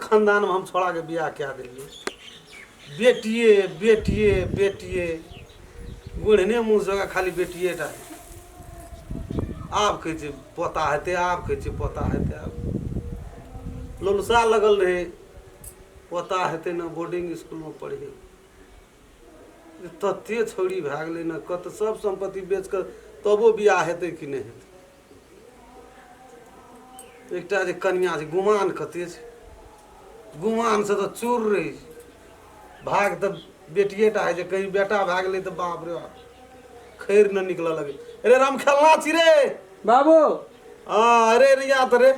खानदान में हम छोड़ा के बियाह क्या दिलिए बेटिए बेटिए बेटिए गुढ़ने मुँह जगह खाली बेटिए टा आप कहे पोता हेते आप कहे पोता हेते आप ललसा लगल रहे पोता हेते न बोर्डिंग स्कूल में पढ़े तते छौड़ी भए गेलै न कत सब संपत्ति बेच कर तबो बियाह हेतै कि नहीं हेतै एकटा जे कन्या छै गुमान कते छै गुमान से तो चूर रही भाग तो बेटिए टा है जे कहीं बेटा भए गेलै तो बाप रे बाप खैर न निकल लगे अरे राम खेलना छी रे बाबू हाँ अरे रिया तो रे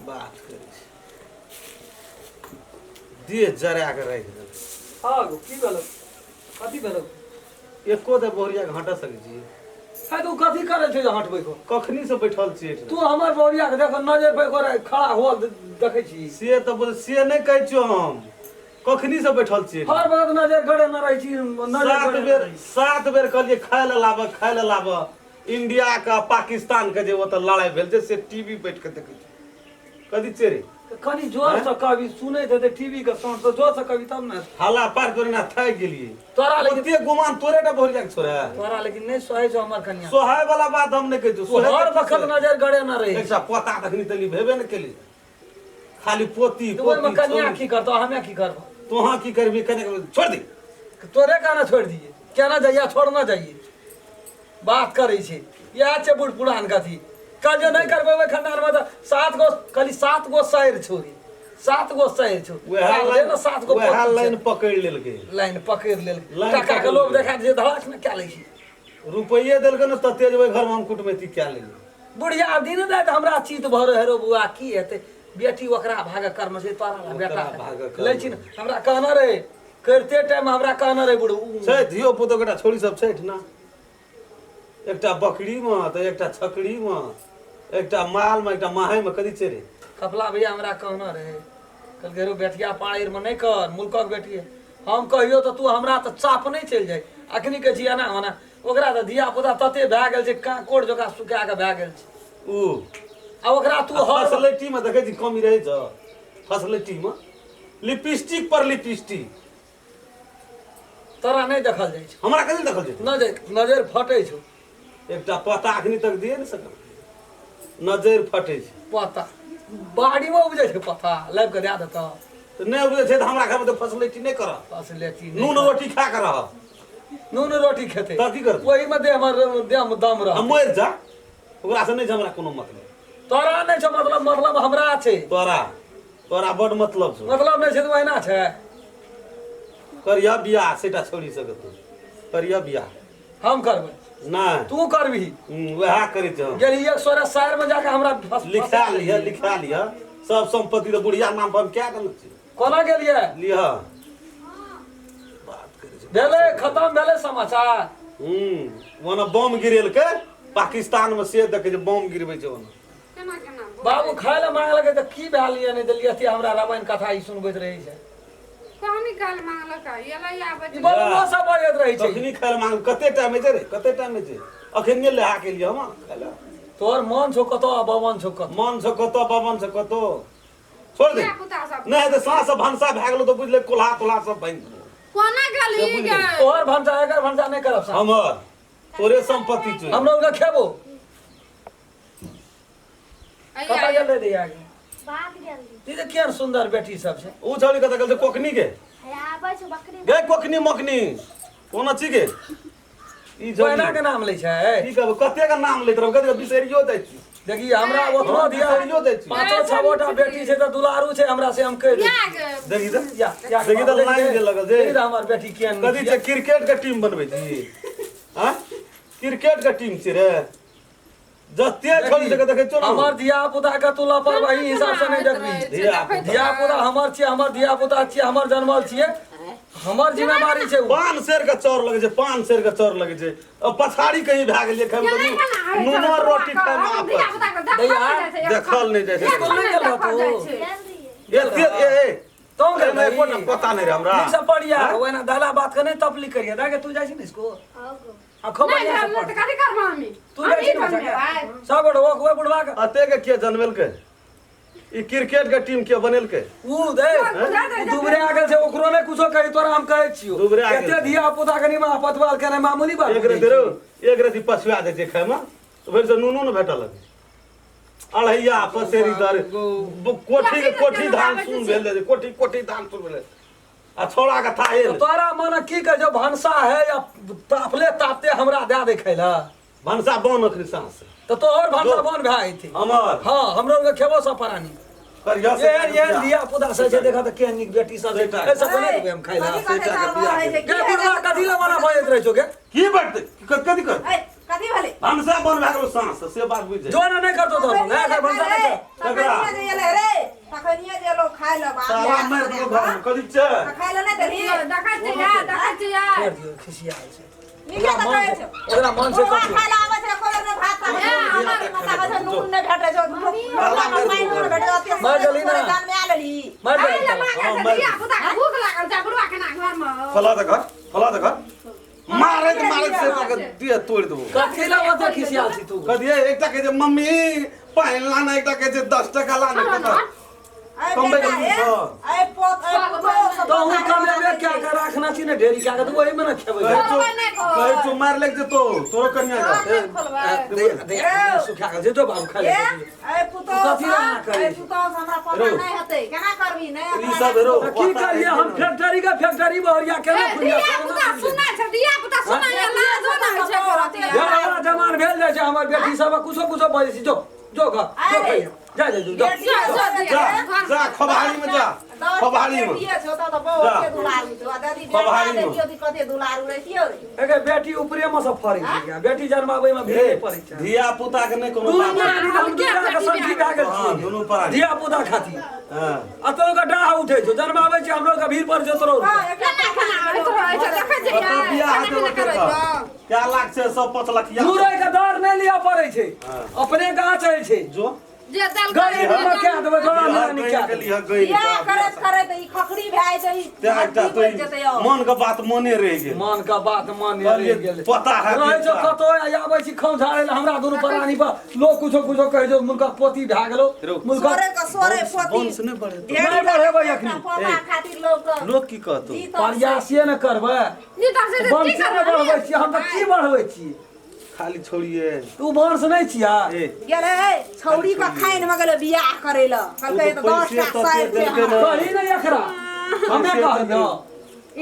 बात करी दिए जरा के राखि दे हाँ की भेलो कथी भेलो एको दे बोरिया के हटा सकै छी है तू कथी करे छै जे हटबै को कखनी से बैठल छी तू हमर बोरिया के देख नजर पे करे खड़ा होल देखै छी से तो बोल से नहीं कहै छियो हम कखनी से बैठल छी हर बात नजर गड़े न रहै छी नजर सात बेर कहलिए खाय ले लाब इंडिया का पाकिस्तान के जे ओत लड़ाई भेल छै से टीवी बैठ के देखै छी कथी चेरे कनी जोर से कभी सुनै थे टीवी के साउंड तो जोर से कभी तब ना हल्ला पार करे ना थक गेलिए तोरा लेकिन ओते गुमान तोरे टा बोल जाक छोरा तोरा लेकिन नहीं सोहे छौ हमर कन्या सोहाय वाला बात हम नहीं कहै छी हर वक्त नजर गड़े न रहे एकटा पोता तखनी तली भेबे न केली खाली पोती तू में कन्या की करतो हमें की करबो तोहा की करबी कने छोड़ दी तोरे काना छोड़ दिए क्या ना जाइए छोड़ना जाइए बात करे छे या छे बूढ़ पुरान कथी कल जो नहीं करबे खंडार में तो 7 गो शायर छोरी 7 गो शायर छो वह 7 गो लाइन पकड़ लेलके लाइन पकड़ लेल टका के लोग देखा जे धड़ाक में क्या लै छी रुपये देलके न तते जेबै घर में हम कुटमैती क्या लेली बुढ़िया दिन रात हमरा चीत भर हेरो बुआ की हेते बेटी ओकरा भाग कर्म से तोरा बेटा लै छी हमरा कहना रे करते टाइम हमरा कहना रे बुढ़ू छै धियो पुतो कटा छोड़ी सब छै ना एकटा बकरी में तो एकटा छकड़ी में एकटा माल में एकटा माहे में कदी चेरे कपला भैया हमरा कहना रे कल गेरो बेटिया पाड़ीर में नहीं कर मुल्कक बेटी हम कहियो तो तू हमरा तो चाप नहीं चल जाए अखनी के जिया ना होना ओकरा तो धिया पुता तते भए गेल छै कोड़ जका सुखा के भए गेल छै ऊ आ ओकरा तू हर फैसिलिटी में देखे छी कमी रहे छ फैसिलिटी में लिपस्टिक पर लिपस्टिक तोरा नहीं देखल जाय छै हमरा कथि देखल छै नजर फटे छौ एकटा पता अखनी तक दिए न सकल नजर फटे छै पता बाड़ी में उपजे छै पता लाइव के दे देता तो नहीं उपजे छै त हमरा घर में तो फैसिलिटी नहीं कर फैसिलिटी नून रोटी खा कर रह नून रोटी खेते त की कर वही में दे हमर देह में दम रह हम मर जा ओकरा से नहीं छै हमरा कोनो मतलब तोरा नहीं छै मतलब हमरा छै तोरा बड़ मतलब छौ मतलब नहीं छै तो ओहिना छै करिया बियाह सेटा छोड़ी सकत करिया बियाह हम करबै नहीं तू करबी वह करी छ गेली 100 शहर में जाके हमरा लिखा लिया सब संपत्ति तो बुढ़िया नाम पर हम क्या करना छी कोना गेलिए लिया बात करी छ भेले खत्म भेले समाचार वना बम गिरेल के पाकिस्तान में से देखे जे बम गिरबै छै वना बाबू खाय ले मांग लगे त की भए लिया नहीं देलिए ती हमरा रामायण कथा ई सुनबैत रही छै कहानी काल मांगलक एला या ई बच्ची बड़ा सब बात रही छै कखनी खाय मांग कते टाइम में छै रे कते टाइम में छै अखने लेहा के लिए हम खाला तोर मन छौ कतो आ भवन छौ कतो मन से कतो बाबन से कतो छोड़ दे पुता सब नहीं तो सांस भंसा भए गेलो तो बुझले कोल्हा तोला सब बन कोना गली गे तोहर भंसा एकर भंसा नहीं करब सा हमर तोरे संपत्ति छै हम लोग खेबो कता अइया गेल रे आगे बात जल्दी ती देख केहन सुंदर बेटी सब छै ऊ छोड़ी कत गेल कोकनी के आबै छ बकरी गे कोकनी मकनी कोना छी के ई कोना जोड़ी के नाम लै छै की कहब कते का नाम लैत रहो कते बिसरियो दै छी देखी हमरा ओतनो दिया बिसरियो दै छी पांचो छबोटा बेटी छै त दुलारू छै हमरा से हम कह दी या गे देखी त या देखी त लाइन जे लगल जे देखी त हमर बेटी केहन कथी छै क्रिकेट के टीम बनबै छी हां क्रिकेट के टीम छै रे जते छोड़ी सके देखे चलो हमर धिया पुता के तू लापरवाही हिसाब से नहीं देखबी धिया पुता हमर छियै हमर धिया पुता छियै हमर जन्मल छियै हमर जिम्मेवारी छै पान शेर के चौर लगे छै पान शेर के चौर लगे छै अब पछाड़ी कहीं भए गेलिए खाए में नूनो रोटी खाए में आप देखल नहीं जाय छै बोल गेल तू जल्दी ए तो अरे मैं को पता नहीं रे हमरा सब पढ़िया ओना दाला बात के नहीं तपली करिया दागे तू जाय छी न इसको आओ आखो नहीं बढ़िया से घालना पढ़ तो कथी करबो हमी तू बेटी में सके सब बड़वा को बुढ़वा के अते के के जनवेल के ई क्रिकेट के टीम के बनेल के ऊ दे दुबरे आगे से ओकरो ने कुछो कहि तोरा हम कहै छियो दुबरे आगे एते धिया पुता के निमा पतवाल के ने मामूली बात एक रति पछुआ दे खाय में तो फिर से नूनो न भेटल लगे अढ़ैया पसेरी दर कोठी धान सुन भेल दे कोठी धान सुन भेल आ छोड़ा के था तो तोरा मन की कह जो भंसा है या तापले तापते हमरा दे दे खैला भनसा बन अखरी सांस तो तोहर भंसा बन भाई थी हमर हां हमरो के खेबो सब परानी करिया से ये लिया पुदा से जे देखा त के निक बेटी सब ऐसा बने देबे हम खाइला के बुढ़वा कथी ला बना भयत रह छोके की बात कथी कर कथी भले भनसा बन भए गेलो सांस से बात बुझ जो ना नहीं करतो तो ना कर भंसा नहीं कर तखनिया जे एले रे तखनिया जे लो खाइ ल साला मार दो घर कथी छ खाइ ल नै देली देखै छियै छोड़ दियो खिसिया से निके त कहै छ ओकरा मन से कथी खाइ ल आबै छ कोलर में भात खाइ हमर मता बस नून नै भेटै छ पानी नून भेटै छ मार जली ना दान में आलली मार आइ दे ल मागे से दिया पुता के भूख लागल जा बुढ़वा के ना घर में फला त घर मारे से दिया तोड़ देबो कथी ला ओते खिसिया छी तू कदिए एकटा कहे जे मम्मी पाइन लाना एकटा कहे जे 10 टका लाना एकटा कम बे ए पोत तो हूं कमे में क्या कर रखना छी ने ढेरी क्या कर वही में ना खेबै कहे तो मार लेक जे तो तोरो कन्या का दे सुखा के जे तो बाबू खा ले ए पुतो कथी ला ना करे पुतो हमरा पता नै हते केना करबी नै ई सब हेरो की करिए हम फैक्ट्री बहरिया केना खुलिया पुता सुनै छ दिया पुता सुनै या लाज होना छै करतिया यार जमान भेल जाय छै हमर बेटी सब कुछो बजै छी जो घर जो खैया जा खबाड़ी में जा खबाड़ी में ये छ त बहुत के दुलारू छ दादी देखियो दी कते दुलारू रहियो रे एके बेटी ऊपरे में सब फरी गया बेटी जन्माबै में भेले पड़ी छै धिया पुता के नै कोनो दुनू हम दूसरा के संगी भए गेल हां छी दुनू पर धिया पुता खाती हां अतो के डाह उठै छ जन्माबै छी हमरो के भीड़ पर जतरो देखै छियै तो बियाह हाथे होते क्या लाख से 105 लाख या दूरे के दर नै लिया पड़ै छै अपने गाछ छै जो जे दल गरीब हम क्या देबै जोड़ा ना निकाल के लिए गई या करत ई खखड़ी भाई जई त्याटा तो मन के बात मने रह गेल मन का बात मान ले गेल पता है रहे जो कतो आबै छी खौ झाड़े हमरा दुनू प्राणी पर लोग कुछो कहि जो मुल्का पोती भए गेलो मुल्का सोरे पोती वंश नै बढ़े नहीं बढ़ेबै अखनी पता खातिर लोग की कहतो प्रयासे न करबै नी तर से वंश की न बढ़बै छी हम त की बढ़बै छी खाली छोड़िए तू वंश नहीं छिया गेले छौड़ी का खाइन में गेले बियाह करे ल कहलकै त 10 लाख साइड के कही नहीं अखरा हमें कहलियो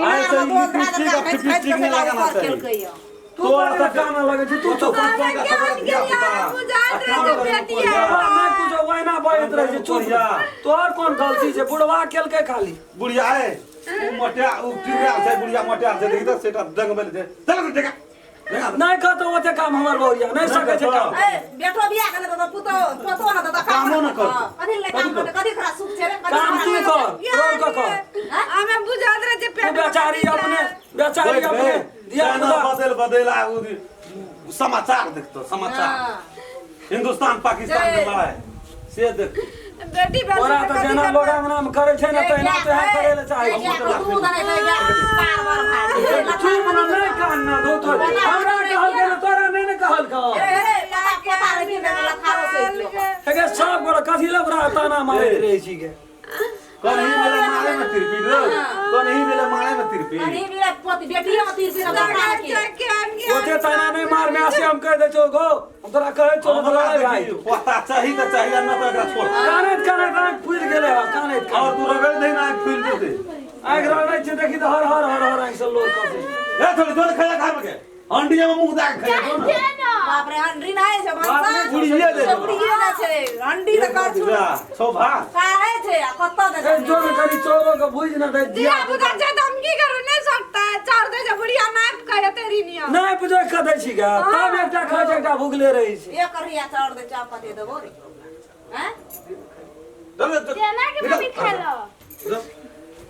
आइ से लिपस्टिक नहीं लगाना चाहिए तू त गाना लगे छी तू चुप नहीं कुछो वैना बजत रहे छी चुप तोहर कोन गलती छै बुढ़वा केलकै खाली बुढ़िया है मोटिया टिरिया से बुढ़िया मोटिया से देखि त सेटा दंगबेल दे चल देखा नहीं कहतो ओते काम हमर बौरिया नहीं सके छै काम ए बेटो बियाह करे त पुतो न त कामो न कर कथि ले काम करे कथि खरा सुख छै रे काम तू कर रोल का कर हमें बुझात रहे जे तू बेचारी अपने दिया चैनल बदल आ समाचार देखतो समाचार हिंदुस्तान पाकिस्तान के लड़ाई से देख बेटी ओरा त जेना लोड़ा नाम करे छै न तहिना ते करे ले चाहे तू दने ले जा कार बार भाई तू मन नहीं कानना दो तो हमरा कहल गेल तोरा नहीं न कहल का ए पता नहीं देला खारो से एके सब गोरा कथि लबरा ताना मारैत रहै छी के कहीं मेरे मारे में तिरपी रो कहीं मेरे मारे में तिरपी अरे मेरा पोती बेटी हम तीर से लगा ओते ताना नहीं मार में आसे हम कह दे छो गो हम तोरा कहै छो लड़ाई भाई पता चाहिए तो चाहिए न तो एकरा छोड़ कानैत फूल गेले कानैत और तू रगड़ दे ना फूल दे दे आग रगड़ै छै देखि त हर आग से लोग कहै ए थोड़ी जोर खाया खा के अंडिया में मुंह दाग खाया दो ना बाप रे अंडी नहीं छै बाप रे बुढ़िया दे बुढ़िया ना छै अंडी त कर छु शोभा काहे छै आ कत्ता दे ए जो करी चोरो के बुझ न दे दिया बुझा छै त हम की करू नहीं सकता है चार दे जे बुढ़िया ना कहे तेरी निया नहीं बुझै कदै छी गा तब एकटा खा एकटा भुगले रहै छै एक करिया चार दे चाप दे देबो रे हैं देना के मम्मी खा लो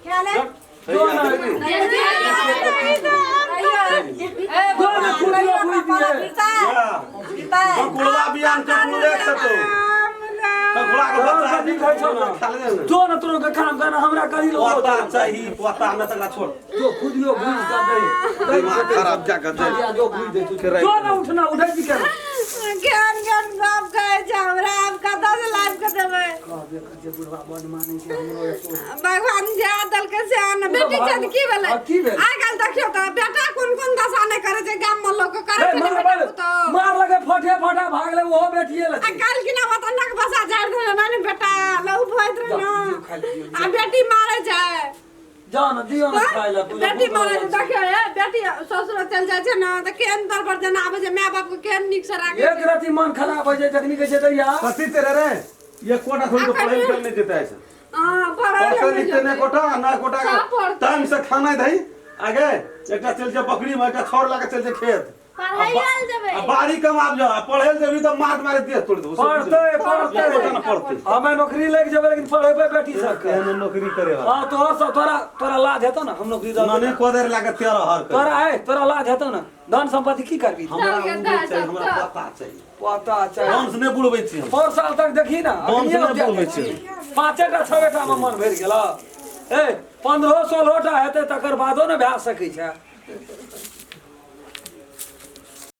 क्या ले जो ना दोनों खुदियो बुझ दिए कुलवा बियान का कुल देख सकतो छोड़ा के बच्चा नहीं खाइ छौ ना खा ले जो न तोरो के काम करना हमरा करी लो पता चाहिए पता न तकरा छोड़ जो खुदियो घुस जा दे दिमाग खराब जा कर दे जो घुस दे तू जो न उठना उठै छी के ज्ञान ज्ञान बाप कहे छ हमरा आप कतौ से लाइव कर देबै का देख जे बुढ़वा बन माने छै हमरो भगवान जा दल के से आन बेटी छन की भेलै की भेल आइ काल देखियो त बेटा कोन दशा नै करे छै गाम में लोग करे छै मार तो मार लगे फटे फटा भागले ओहो बेटिए ले आ काल की ना बता नक बसा झाड़ दे ना बेटा लौ भोइत रह ना आ बेटी मारे छै जान दियो न खाइ ला बेटी मारे छै देखियो ए बेटी ससुर चल जाय छै ना त केन दर पर जना आबै छै माय बाप के केन निक से राखे एक राती मन खराब हो जाए जखनी कहे छै दैया कथी तेरे रे ये कोटा थोड़ी तो पढ़ाई करने देता है सर हां पढ़ाई पढ़ते लिखते ने कोटा ना कोटा टाइम से खाना दई आगे एकटा चल जे बकरी में एकटा छोड़ लाके चल जे खेत पढ़ाइयाल जबे अब बाड़ी कमाब जा पढ़े जेबी तो मार मारे दिए तोड़ दो पढ़ते हमें नौकरी लग जबे लेकिन पढ़ेबे बेटी सब के कहने नौकरी करे हां तो सब तोरा लाज हेतो ना हम नौकरी दे मने कोदर लागे तेरा हर कर तोरा है तोरा लाज हेतो ना धन संपत्ति की करबी हमरा हमरा पता चाहिए पता चाहिए हम से नहीं बुलबै छी हम 4 साल तक देखी ना हम से नहीं बुलबै छी पांचेटा छवेटा में मन भरि गेल ए 15 16टा हेतै तकर बादो ने भए सकै छै